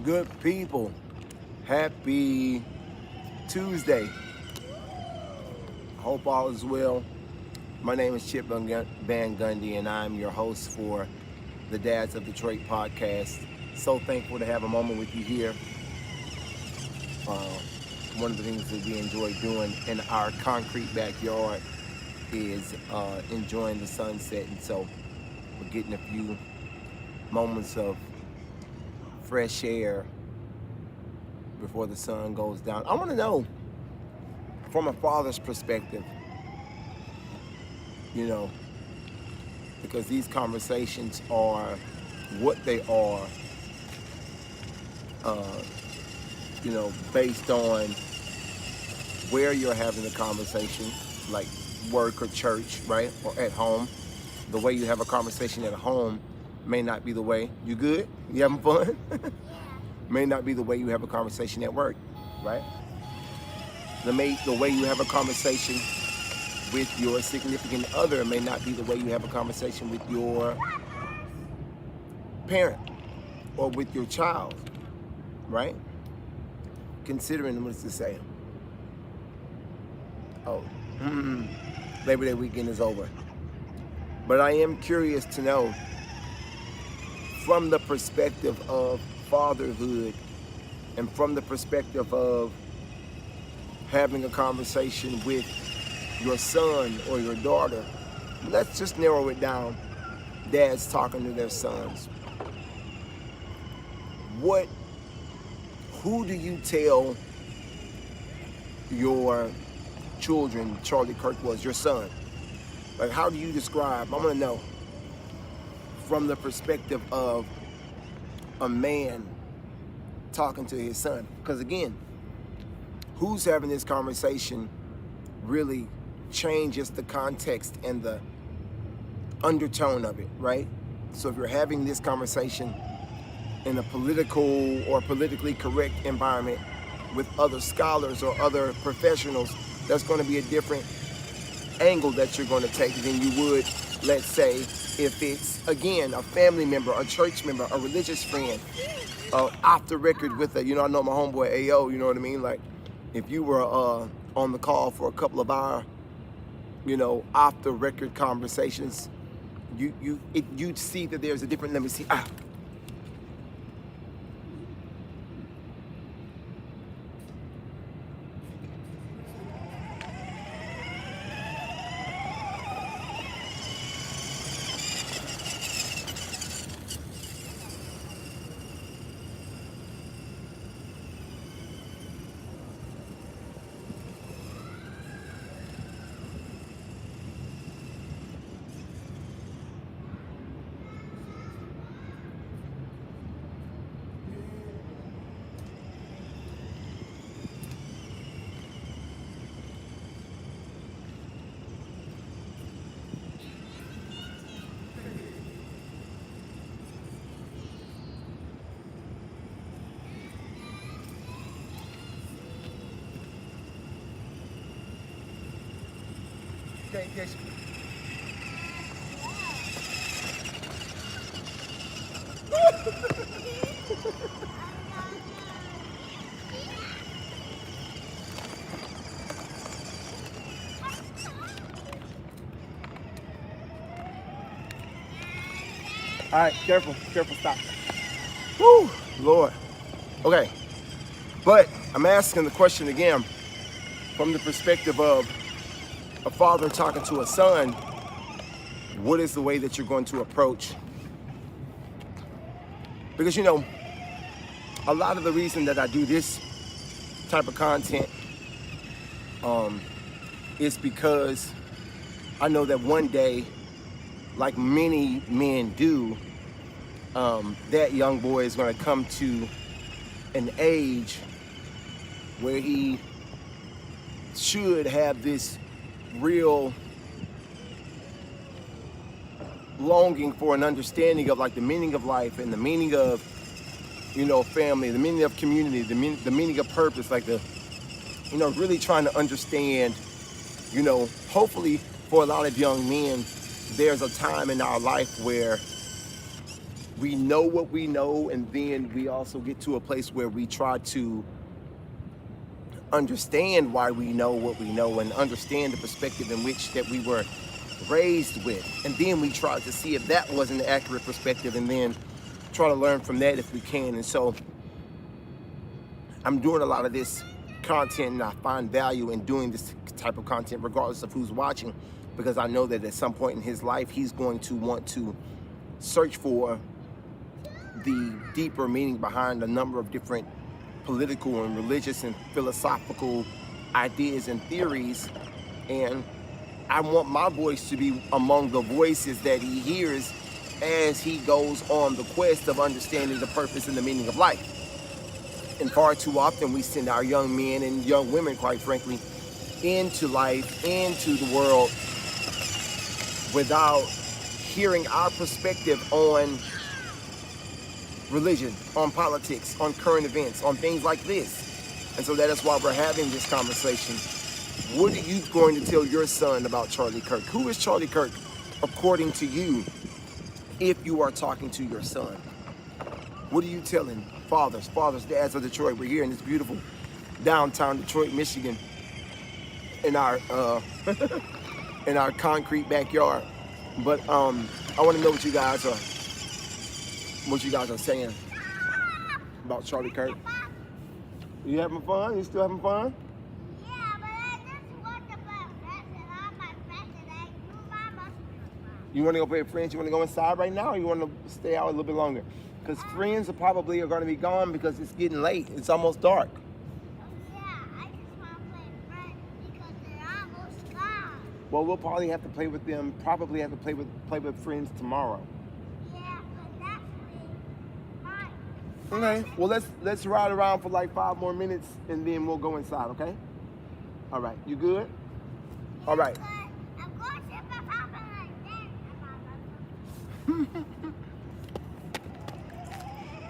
Good people, happy Tuesday. Hope all is well. My name is Chip Van Gundy, and I'm your host for the Dads of Detroit podcast. So thankful to have a moment with you here. One of the things that we enjoy doing in our concrete backyard is enjoying the sunset, and so we're getting a few moments of fresh air before the sun goes down. I want to know, from a father's perspective, because these conversations are what they are, based on where you're having the conversation, like work or church, right? Or at home. The way you have a conversation at home may not be the way. You good? You having fun? May not be the way you have a conversation at work, right? The way you have a conversation with your significant other may not be the way you have a conversation with your parent or with your child, right? Considering, what's to say? Oh, Labor Day weekend is over. But I am curious to know, from the perspective of fatherhood and from the perspective of having a conversation with your son or your daughter, let's just narrow it down. Dads talking to their sons. Who do you tell your children Charlie Kirk was, your son? Like, how do you describe? I want to know from the perspective of a man talking to his son. Because again, who's having this conversation really changes the context and the undertone of it, right? So if you're having this conversation in a political or politically correct environment with other scholars or other professionals, that's going to be a different angle that you're going to take than you would, let's say, if it's, again, a family member, a church member, a religious friend, off the record with I know my homeboy AO, you know what I mean? Like, if you were on the call for a couple of our, off the record conversations, you'd see that there's a different, let me see, okay, yes. All right, careful, stop. Woo, Lord. Okay, but I'm asking the question again from the perspective of a father talking to a son. What is the way that you're going to approach? Because, a lot of the reason that I do this type of content is because I know that one day, like many men do, that young boy is going to come to an age where he should have this real longing for an understanding of, like, the meaning of life and the meaning of, family, the meaning of community, the meaning of purpose, like really trying to understand, hopefully for a lot of young men, there's a time in our life where we know what we know, and then we also get to a place where we try to understand why we know what we know and understand the perspective in which that we were raised with. And then we try to see if that was an accurate perspective, and then try to learn from that if we can. And so I'm doing a lot of this content, and I find value in doing this type of content regardless of who's watching, because I know that at some point in his life he's going to want to search for the deeper meaning behind a number of different political and religious and philosophical ideas and theories. And I want my voice to be among the voices that he hears as he goes on the quest of understanding the purpose and the meaning of life. And far too often we send our young men and young women, quite frankly, into life, into the world, without hearing our perspective on religion, on politics, on current events, on things like this. And so that is why we're having this conversation. What are you going to tell your son about Charlie Kirk? Who is Charlie Kirk according to you, if you are talking to your son? What are you telling fathers, dads of Detroit? We're here in this beautiful downtown Detroit, Michigan, in our in our concrete backyard. But I want to know what you guys are saying about Charlie Kirk. You having fun? You still having fun? Yeah, but I just want to play friends and all my friends today. My must be fun. You want to go play with friends? You want to go inside right now, or you want to stay out a little bit longer? Because friends are probably going to be gone because it's getting late. It's almost dark. Yeah, I just want to play friends because they're almost gone. Well, we'll probably have to play with them. Probably have to play with friends tomorrow. Yeah, but that's fine. Okay. Well, let's ride around for like 5 more minutes, and then we'll go inside. Okay. All right. You good? All right. I'm going to see my papa like that.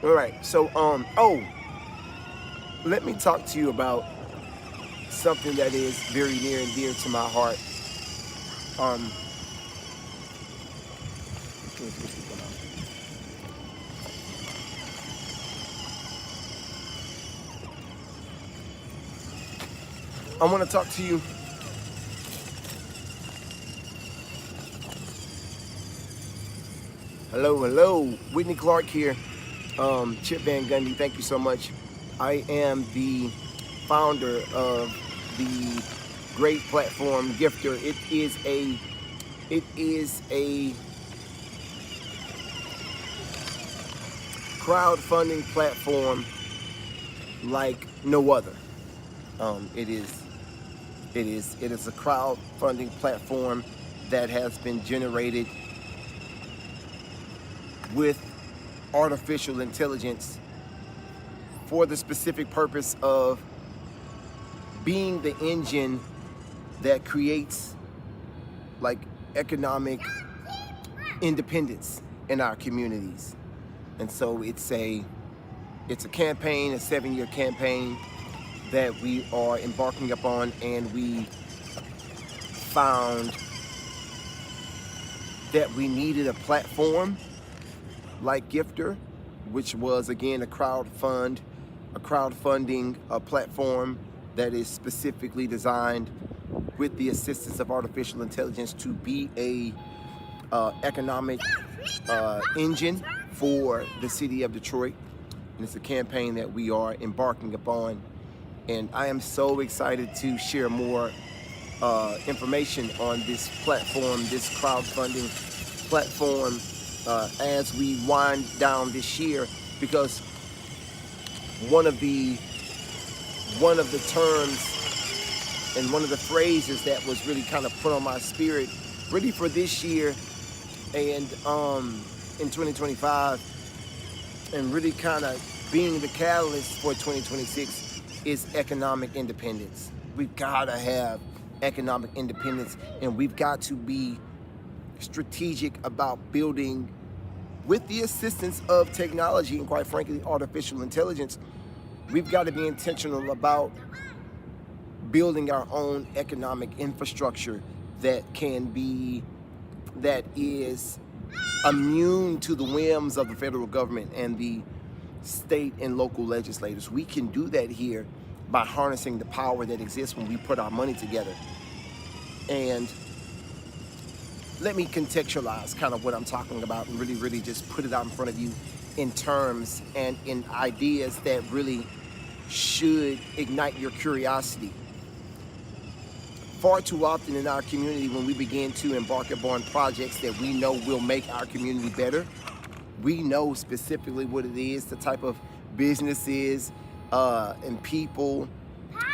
All right. So let me talk to you about something that is very near and dear to my heart. I want to talk to you hello, Whitney Clark here. Chip Van Gundy, thank you so much. I am the founder of the great platform Gifter. It is a crowdfunding platform like no other. It is a crowdfunding platform that has been generated with artificial intelligence for the specific purpose of being the engine that creates like economic independence in our communities. And so it's a campaign, a 7-year campaign that we are embarking upon, and we found that we needed a platform like Gifter, which was again a crowdfunding platform that is specifically designed with the assistance of artificial intelligence to be a economic engine for the city of Detroit. And it's a campaign that we are embarking upon. And I am so excited to share more information on this platform, this crowdfunding platform, as we wind down this year, because one of the terms and one of the phrases that was really kind of put on my spirit really for this year and in 2025, and really kind of being the catalyst for 2026, is economic independence. We've got to have economic independence, and we've got to be strategic about building, with the assistance of technology and quite frankly artificial intelligence, we've got to be intentional about building our own economic infrastructure that is immune to the whims of the federal government and the state and local legislators. We can do that here by harnessing the power that exists when we put our money together. And let me contextualize kind of what I'm talking about and really just put it out in front of you in terms and in ideas that really should ignite your curiosity. Far too often in our community, when we begin to embark upon projects that we know will make our community better, we know specifically what it is, the type of businesses and people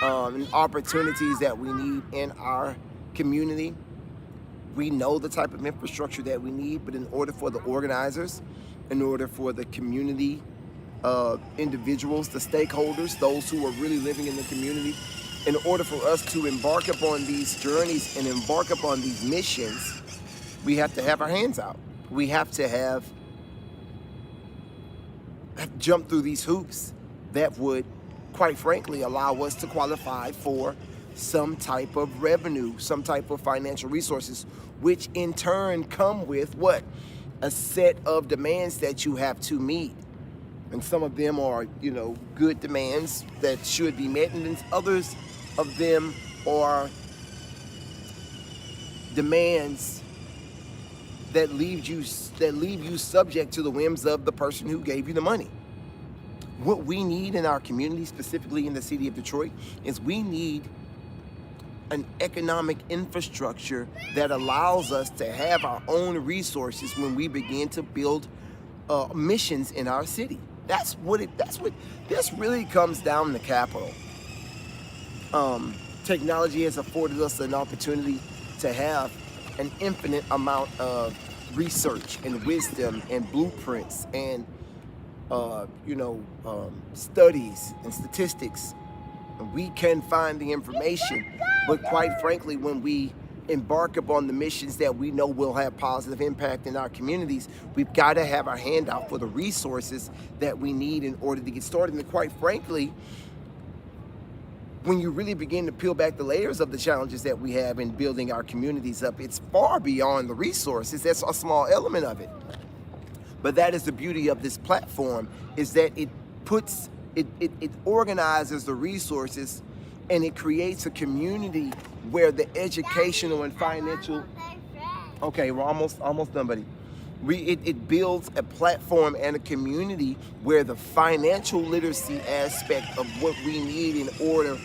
and opportunities that we need in our community. We know the type of infrastructure that we need, but in order for the organizers, in order for the community individuals, the stakeholders, those who are really living in the community, in order for us to embark upon these journeys and embark upon these missions, we have to have our hands out. We have to have jumped through these hoops that would, quite frankly, allow us to qualify for some type of revenue, some type of financial resources, which in turn come with what? A set of demands that you have to meet. And some of them are, good demands that should be met, and then others of them are demands that leave you subject to the whims of the person who gave you the money. What we need in our community, specifically in the city of Detroit, is we need an economic infrastructure that allows us to have our own resources when we begin to build missions in our city. That's what this really comes down to capital. Technology has afforded us an opportunity to have an infinite amount of research and wisdom and blueprints and studies and statistics. We can find the information, but quite frankly, when we embark upon the missions that we know will have positive impact in our communities, we've got to have our hand out for the resources that we need in order to get started. And quite frankly, when you really begin to peel back the layers of the challenges that we have in building our communities up, it's far beyond the resources. That's a small element of it. But that is the beauty of this platform, is that it organizes the resources, and it creates a community where the educational and financial, okay, we're almost done, buddy. It builds a platform and a community where the financial literacy aspect of what we need in order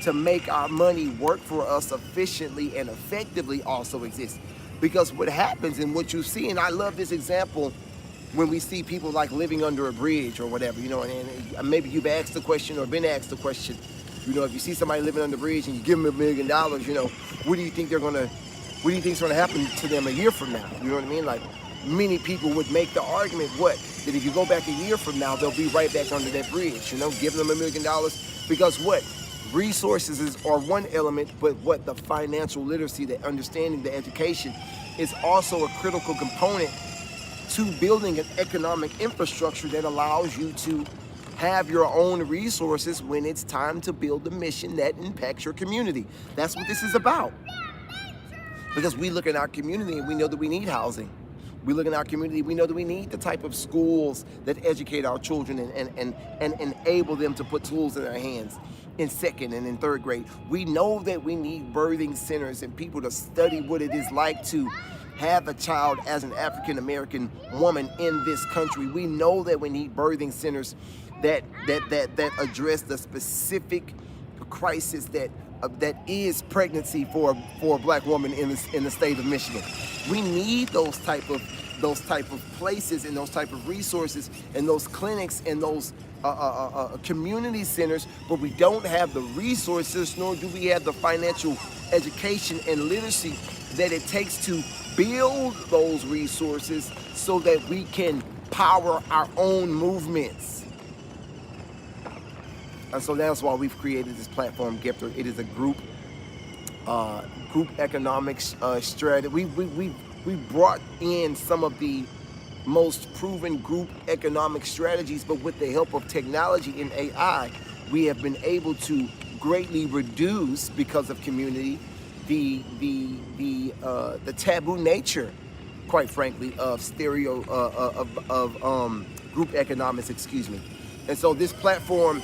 to make our money work for us efficiently and effectively also exists. Because what happens and what you see, and I love this example, when we see people like living under a bridge or whatever, and maybe you've asked the question or been asked the question, if you see somebody living under a bridge and you give them $1 million, what do you think is going to happen to them a year from now? You know what I mean? Like, many people would make the argument, that if you go back a year from now, they'll be right back under that bridge, giving them $1 million, because resources are one element, but the financial literacy, the understanding, the education is also a critical component to building an economic infrastructure that allows you to have your own resources when it's time to build a mission that impacts your community. That's what this is about. Because we look at our community and we know that we need housing. We look in our community, we know that we need the type of schools that educate our children and enable them to put tools in their hands in second and in third grade. We know that we need birthing centers and people to study what it is like to have a child as an African American woman in this country. We know that we need birthing centers that address the specific crisis that is pregnancy for a black woman in the state of Michigan. We need those type of places and those type of resources and those clinics and those community centers, but we don't have the resources, nor do we have the financial education and literacy that it takes to build those resources so that we can power our own movements. And so that's why we've created this platform, Gifter. It is a group economics strategy. We brought in some of the most proven group economic strategies, but with the help of technology and AI, we have been able to greatly reduce, because of community, the taboo nature quite frankly, of group economics, excuse me. And so this platform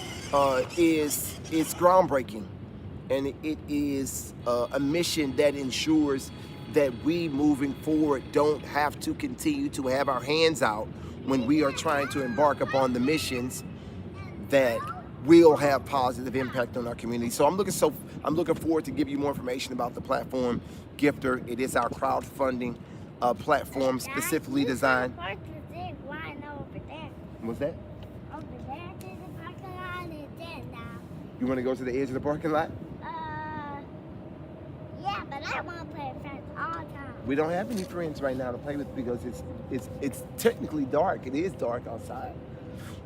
is groundbreaking, and it is a mission that ensures that we moving forward don't have to continue to have our hands out when we are trying to embark upon the missions that will have positive impact on our community. So I'm looking forward to give you more information about the platform, Gifter. It is our crowdfunding platform specifically designed. What's that? Over there to the parking lot and then now. You want to go to the edge of the parking lot? Yeah, but I want to play with friends all the time. We don't have any friends right now to play with because it's technically dark. It is dark outside.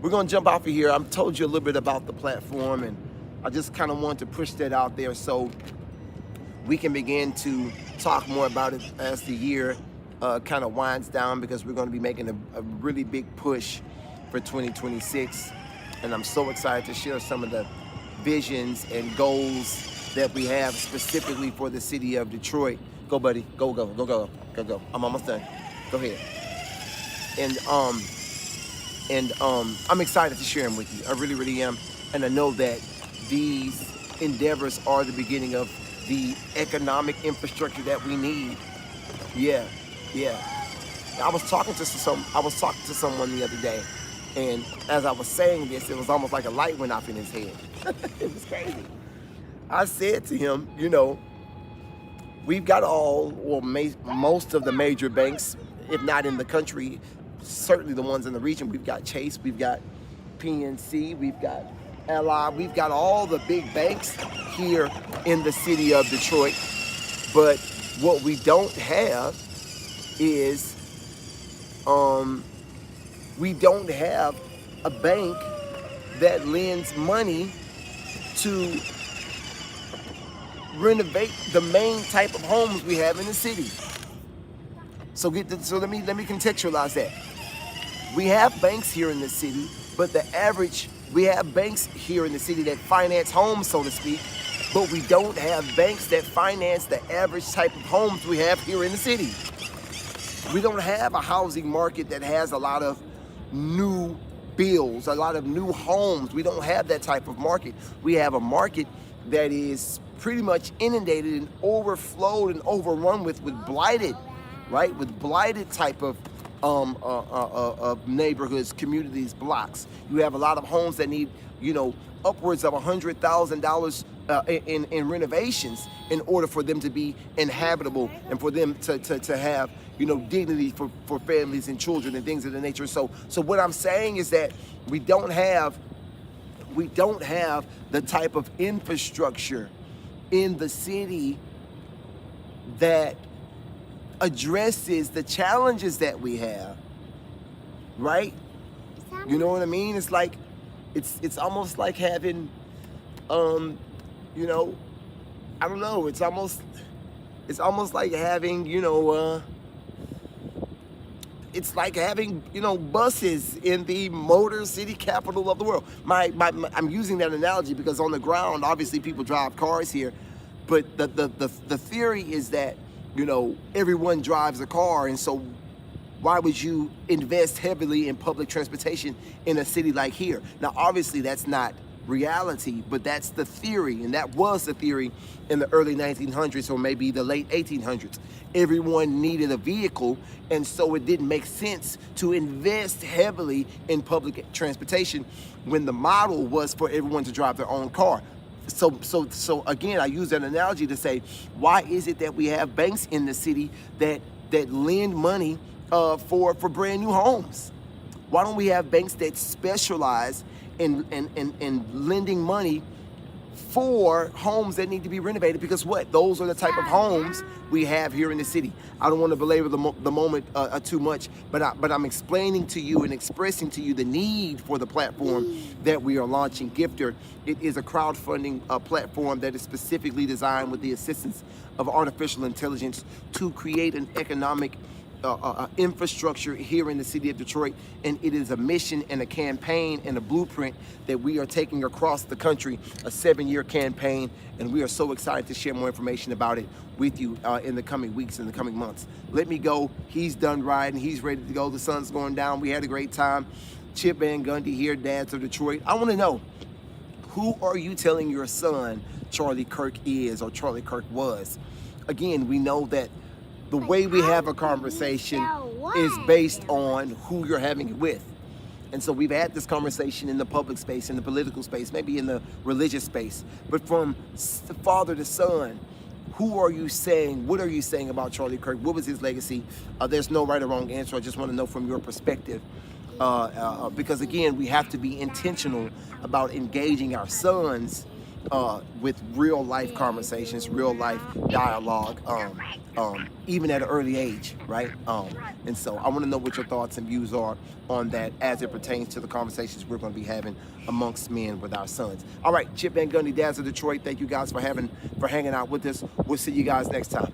We're gonna jump off of here. I've told you a little bit about the platform, and I just kind of want to push that out there so we can begin to talk more about it as the year kind of winds down, because we're going to be making a really big push for 2026, and I'm so excited to share some of the visions and goals that we have specifically for the city of Detroit. Go, buddy. Go. I'm almost done. Go ahead. And I'm excited to share them with you. I really, really am. And I know that these endeavors are the beginning of the economic infrastructure that we need. Yeah. I was talking to someone the other day, and as I was saying this, it was almost like a light went off in his head. It was crazy. I said to him, we've got most of the major banks, if not in the country, certainly the ones in the region. We've got Chase, we've got PNC, we've got Ally, we've got all the big banks here in the city of Detroit. But what we don't have is, we don't have a bank that lends money to renovate the main type of homes we have in the city. So let me contextualize that. We have banks here in the city, but we have banks here in the city that finance homes, so to speak, but we don't have banks that finance the average type of homes we have here in the city. We don't have a housing market that has a lot of new builds, a lot of new homes. We don't have that type of market. We have a market that is pretty much inundated and overflowed and overrun with blighted, right? With blighted type of neighborhoods, communities, blocks. You have a lot of homes that need, upwards of $100,000 in renovations in order for them to be inhabitable and for them to have, dignity for families and children and things of the nature. So what I'm saying is that we don't have the type of infrastructure in the city that addresses the challenges that we have, right? You know what I mean? It's like, it's almost like having, I don't know. It's almost like having, it's like having, buses in the motor city capital of the world. I'm using that analogy because on the ground, obviously people drive cars here, but the theory is that, everyone drives a car, and so why would you invest heavily in public transportation in a city like here? Now, obviously that's not reality, but that's the theory, and that was the theory in the early 1900s or maybe the late 1800s. Everyone needed a vehicle, and so it didn't make sense to invest heavily in public transportation when the model was for everyone to drive their own car. So again, I use that analogy to say, why is it that we have banks in the city that lend money for brand new homes? Why don't we have banks that specialize in lending money for homes that need to be renovated? Because those are the type of homes we have here in the city. I don't want to belabor the moment too much, but I'm explaining to you and expressing to you the need for the platform that we are launching, Gifter. It is a crowdfunding platform that is specifically designed with the assistance of artificial intelligence to create an economic infrastructure here in the city of Detroit, and it is a mission and a campaign and a blueprint that we are taking across the country, a 7-year campaign, and we are so excited to share more information about it with you in the coming weeks, in the coming months. Let me go. He's done riding. He's ready to go. The sun's going down. We had a great time. Chip Van Gundy here, Dads of Detroit. I want to know, who are you telling your son Charlie Kirk is, or Charlie Kirk was? Again, we know that the way we have a conversation is based on who you're having it with. And so we've had this conversation in the public space, in the political space, maybe in the religious space. But from father to son, who are you saying, what are you saying about Charlie Kirk? What was his legacy? There's no right or wrong answer. I just want to know from your perspective. Because again, we have to be intentional about engaging our sons with real life conversations, real life dialogue, even at an early age, right? And so I want to know what your thoughts and views are on that as it pertains to the conversations we're going to be having amongst men with our sons. All right, Chip Van Gundy, Dads of Detroit, thank you guys for hanging out with us. We'll see you guys next time.